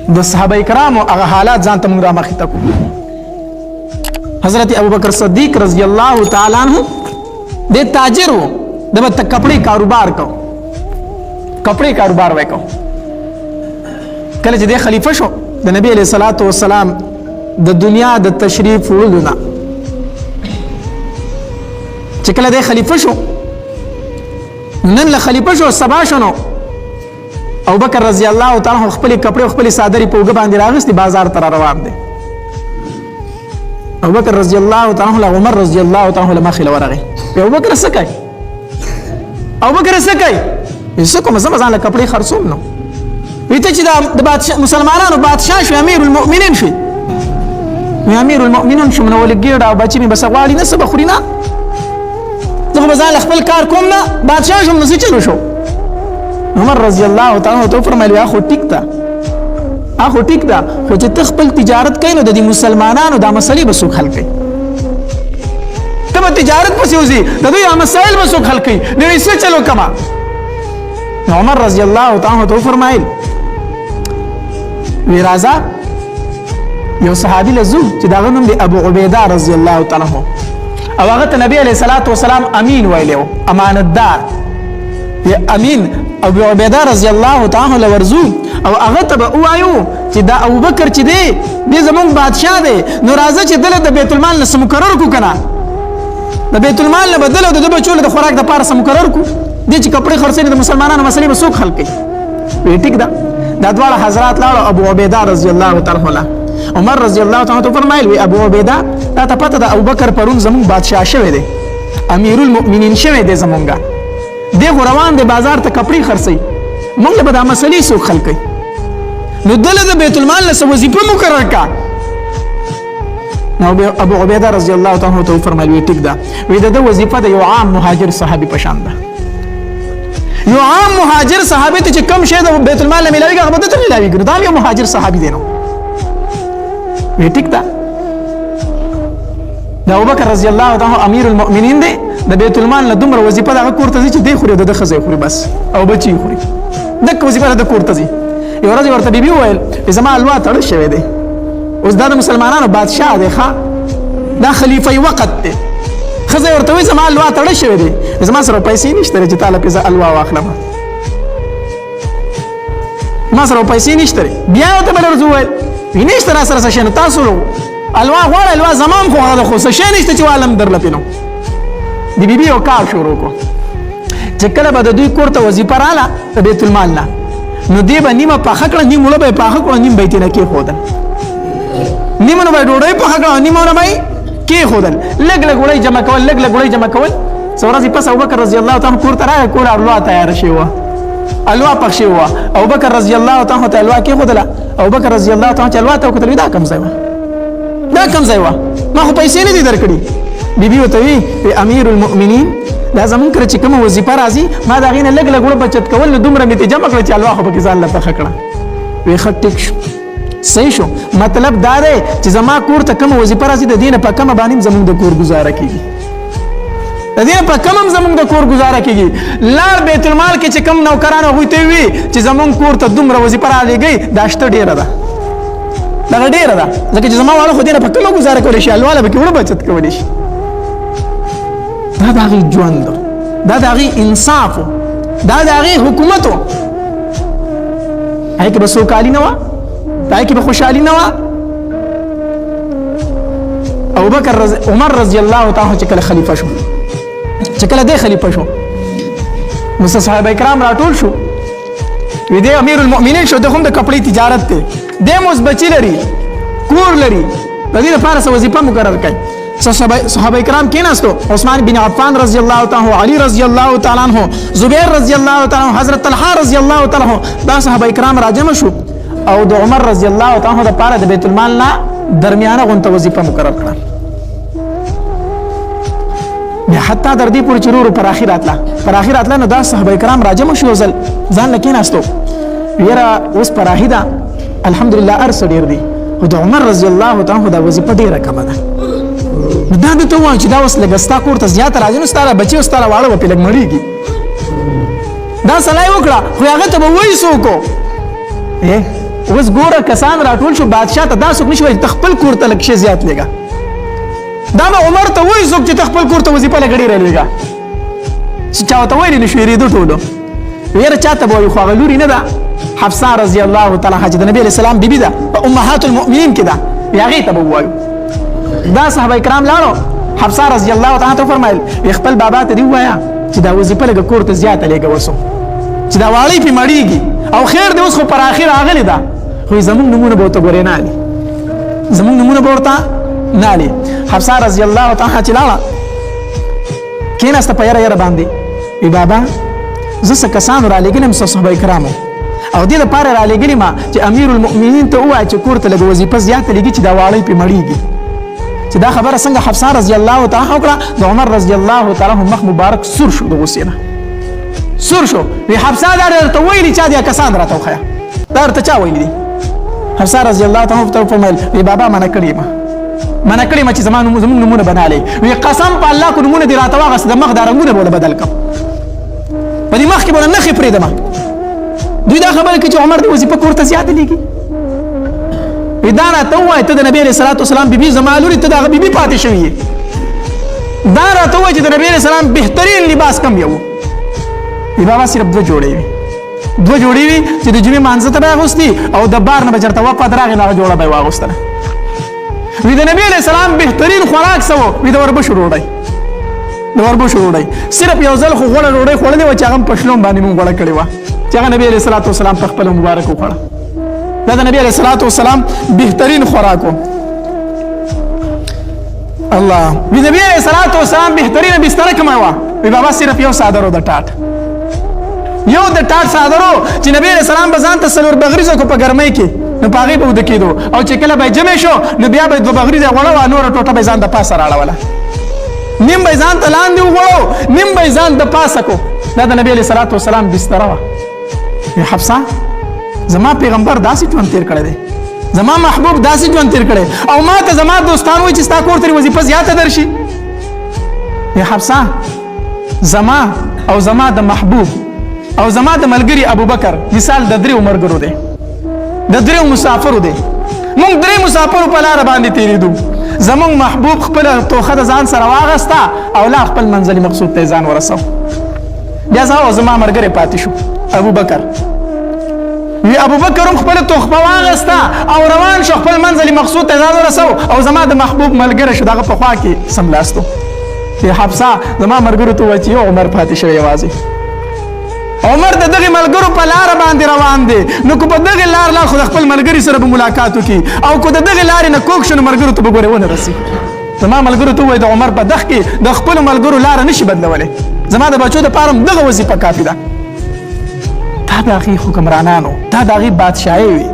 د صحابه کرامو هغه حالات ځان ته موږ را مخې ته کړو. حضرت ابوبکر صدیق رضی الله تعالی عنہ د تاجر و د کپڑے کاروبار کو کپڑے کاروبار وکاو. کله چې د خلیفہ شو د نبی علیہ الصلوۃ والسلام د دنیا د تشریف وړلونه چې کله د خلیفہ شو نن له خلیفہ شو سبا شنو ابوبکر رضی الله تعالی عنہ خپل کپڑے خپل صادری په وګ باندې راغستي بازار ته روان دي. ابوبکر رضی الله تعالی عنہ عمر رضی الله تعالی عنہ مخې لورغه ابوبکر سکای ابوبکر سکای یسکو مزه ځان له کپڑے خرڅوم نو ویته چې د بادشاہ مسلمانانو بادشاہ شو امیر المؤمنین شو امیر المؤمنین شو نو ولګیړه او بچی می بس غواړي نه سبا خوري نه زه به ځان خپل کار کوم نه بادشاہ شو نو څه چلو شو. عمر رضی الله تعالی عنہ فرمایلی اخو ټیک ده اخو ټیک ده خو چې ته خپل تجارت کوي نو د مسلمانانو دا مسلې به څوک حل کوي ته به تجارت پسې وځي د دوی مسایل به څوک حل کوي نو یې څه چلو کما. عمر رضی الله تعالی عنہ فرمایل وی راځه یو صحابي لزو چې دا غنوم دی ابو عبیده رضی الله تعالی عنہ او هغه ته نبی علیہ الصلوۃ والسلام امین ویلو امانتدار یا امین ابو عبیده رضی الله تعالی عنہ ورزو او هغه ته وایو چې دا ابوبکر چې دی دې زمونږ بادشاہ دی نو راځه چې دله د بیت المال نه مقرر کو کنه د بیت المال نه بدل او د بچو د خوراک د پاره مقرر کو دې چې کپڑے خرڅې د مسلمانانو مسلې به څوک حل کوي. وی ټیک ده دا دواړه حضرات لاړو ابو عبیده رضی الله تعالی عنہ عمر رضی الله تعالی عنہ فرمایل وی ابو عبیده دا ته پته د ابوبکر پرون زمون بادشاہ شوی دی امیر المؤمنین شوی دی زمونږه دغه روان دی بازار ته کپڑے خرڅي موږ به دا مسلې څوک حل کوي نو دله د بیت المال له وظیفه مقرر کا. نو ابو عبیده رضی الله تعالی عنہ فرمایل وی ټیک ده وی د وظیفه د یو عام مهاجر صحابي پشان ده یو عام مهاجر صحابي ته چې کم شه د بیت المال نه ملاوي هغه ته ملاوي ګنو دا یو مهاجر صحابي دی نو وی ټیک ده. د ابوبکر رضی الله تعالی امیر المؤمنین دی د بیت المال نه دومره وظیفه دغه کور ته چې دی خوري د خزې خوري بس او بچي خوري دغه وظیفه د کور ته یو ورځ ورته بیبي وویل زما الوا تړ شوی دی اوس دا د مسلمانانو بادشاہ دی ښا دا خلیفہ وقت دی خزه ورته وی زما الوا تړ شوی دی زما سره پیسې نشته چې تعالی په الوا واخلم ما سره پیسې نشته بیا ته بل ورځ وویل وینشته را سره څه نه تاسو الوا غواړ الوا زمان خو هغه خو څه نشته چې عالم درل پینو دی بیبي او کار شروع کو چې کله به د دوی کور ته وظیفه رااله د بیت المال نه نو دی به نیمه پخه کړه نیمه به پخه کړه نیم به تینه کې خودل نیمه به ډوډۍ پخه کړه نیمه به کې خودل لګ لګ وړي جمع کول لګ لګ وړي جمع کول څورځي پس ابوبکر رضی الله تعالی کور ته راغی کور الوا تیار شي و الوا پخ شي و ابوبکر رضی الله تعالی ته الوا کې خودل ابوبکر رضی الله تعالی الوا ته کتل دا کم ځای و دا کم ځای و ما خو پیسې نه دي درکړي بیبي وته وی امیر المؤمنین دا زمون کړ چې کوم وظیفه راځي ما دا غینه لګ لګ وړ بچت کول نو دومره می ته جمع کړ چې الوا خو به ځان له پخه کړه وی خټک شو صحیح شو مطلب دا دی چې زما کور ته کوم وظیفه راځي د دینه په کوم باندې زمون د کور گزاره کیږي د دینه په کوم زمون د کور گزاره کیږي لار بیت المال کې چې کوم نوکرانو غوته وي چې زمون کور ته دومره وظیفه راځي دا شته ډیره ده دا ډیره ده ځکه چې زما والا خو دینه په کوم گزاره کولی شي الواله به کې وړ بچت کولی شي دا د هغې ژوند دا د هغې انصاف دا د هغې حکومت هغې کې به سوکالي نه وه هغې کې به خوشحالي نه وه. ابوبکر عمر رضی الله تعالی چې کله خلیفه شو چې کله دی خلیفه شو نو صحابه کرام راټول شو وی دی امیر المؤمنین شو د هم د کپړې تجارت دی دی اوس بچي لري کور لري د دې لپاره څه وظیفه مقرر کړي. صحابه کرام کېناستو عثمان بن عفان رضی الله تعالی عنہ علی رضی الله تعالی عنہ زبیر رضی الله تعالی عنہ حضرت طلحه رضی الله تعالی عنہ دا صحابه کرام راجم شو او د عمر رضی الله تعالی عنہ د پاره د بیت المال نه درمیانه غونته وظیفه مقرر کړه بیا حتی در دې پورې چرور پر اخرات لا نو دا صحابه کرام راجم شو ځل ځان لکېناستو ویرا اوس پر اخیدا الحمدلله ارس ډیر دی او د عمر رضی الله تعالی عنہ دا وظیفه ډیره کم ده دا د ته وایي چې دا اوس لګستا کور ته زیات راځي نو ستاره بچي او ستاره واړه په لګ مړیږي دا سلای وکړه خو هغه ته به وایي څوک اوس ګوره کسان راټول شو بادشاه ته دا څوک نشي وایي ته خپل کور ته لږ شی زیات لېږه دا به عمر ته وایي څوک چې ته خپل کور ته وظیفه لږ ډېره لېږه چې چا ورته ویلي نه شو هېرېدو ټولو یاره چاته به وایي خو هغه لورې نه ده حفصه رضی الله تعالی عنها چې د نبي علیه السلام بیبي ده په امهات المؤمنین کې ده هغې ته به ووایو دا صحابه کرام لاړو حفصه رضی الله تعالی عنها فرمایل خپل بابا ته دې ووایه چې دا وظیفه لږ کور ته زیاته لېږه وسو چې دا واړی پې مړېږي او خیر دی اوس خو پر آخر راغلی ده خو زمونږ نومونه به ورته ګورې نه علي زمونږ نومونه به ورته نه علي حفصه رضی الله تعالی عنها چې لاړه کېناسته په یره یره باندې وی بابا زه څه کسانو رالېږلي یم صحابه کرامو او دې دپاره رالېږلي ما چې امیر المؤمنین ته ووایه چې کور ته لږ وظیفه زیاته لېږي چې دا واړی پې مړېږي چې دا خبره څنګه حفصه رضی الله تعالی عنها وکړه د عمر رضی الله تعالی عنه مخ مبارک سور شو د غصې نه سور شو وی حفصه دا درته ویلي چا دې کسان راته وښیه دا درته چا ویلي دي حفصه رضی الله تعالی عنها فرمایل وی بابا منع کړې یم منع کړې یم چې زموږ نومونه به نه علئ وی قسم په الله کو نومونه دې راته واخېست د مخ دا رنګونه به له بدل کړم په دې مخ کې به له نښې پرېږدم دوی دا خبره کوي چې عمر دې وظیفه کور ته زیاته لېږي دا راته ووایه ته د نبي علیه صلات وسلام بیبي زما لورې ته د هغه بیبي پاتې شوي یې دا راته ووایه چې د نبي علیه السلام بهترین لباس کم یو وي بابا صرف دوه جوړې وي دوه جوړې وي چې د جمعې مانځه ته به یې اغوستي او د بار نه به چېرته وفد راغی نو هغه جوړه به یې واغوستله وي د نبي علیه السلام بهترین خوراک څه و وي د وربشو ډوډۍ د وربشو ډوډۍ صرف یو ځل خو غوړه ډوډۍ خوړلې وه چې هغه هم په شلوم باندې مونږ غوړه کړې وه چې هغه نبي علیه صلات وسلام په خپله مبارک وخوړه دا د نبی علیه صلات وسلام بهترین خوراک و الله وی نبی علیه صلات وسلام بهترینه بستره کومه وه وی بابا صرف یو څادر و د ټاټ یو د ټاټ څادر و چې نبی علیه السلام به ځان ته څلور بغریزه کو په ګرمۍ کې نو په هغې به اوده کېدو او چې کله به یې جمع شو نو بیا به یې دوه بغریزه غوړه وه نوره ټوټه به یې ځان د پاسه راړوله نیم به یې ځان ته لاندې وغوړو نیم به یې ځان د پاسه کو دا د نبی علیه صلات وسلام بستره وه حفصه زما پیغمبر داسې ژوند تیر کړی دی زما محبوب داسې ژوند تیر کړی او ما ته زما دوستان وایي چې ستا کور ته وظیفه زیاته درشي حفصه زما او زما د محبوب او زما د ملګري ابوبکر مثال د دریو ملګرو دی د دریو مسافرو دی موږ درې مسافرو په لاره باندې تېرېدو زموږ محبوب خپله توخه د ځان سره واغسته او لا خپل منزلي مقصود ته یې ځان ورسو بیا زه او زما ملګری پاتې شو ابوبکر وی ابوبکر هم خپل تخمه واغسته او روان شو خپل منزلي مقصود ته ځان ورسو او زما د محبوب ملګری شو دغه په خوا کې سملاستو حفصه زما ملګرو ته ووایه چې یو عمر پاتې شوی یوازې عمر د دغې ملګرو په لاره باندې روان دی نو که په دغې لار لاړ خو د خپل ملګري سره به ملاقات وکړي او که د دغې لارې نه کوږ شو نو ملګرو ته به ګورې ونه رسي زما ملګرو ته ووایه د عمر په دغ کې د خپلو ملګرو لاره نشي بدلولی زما د بچو دپاره هم دغه وظیفه کافي ده دا د هغې حکمرانانو دا د هغې بادشاهۍ وي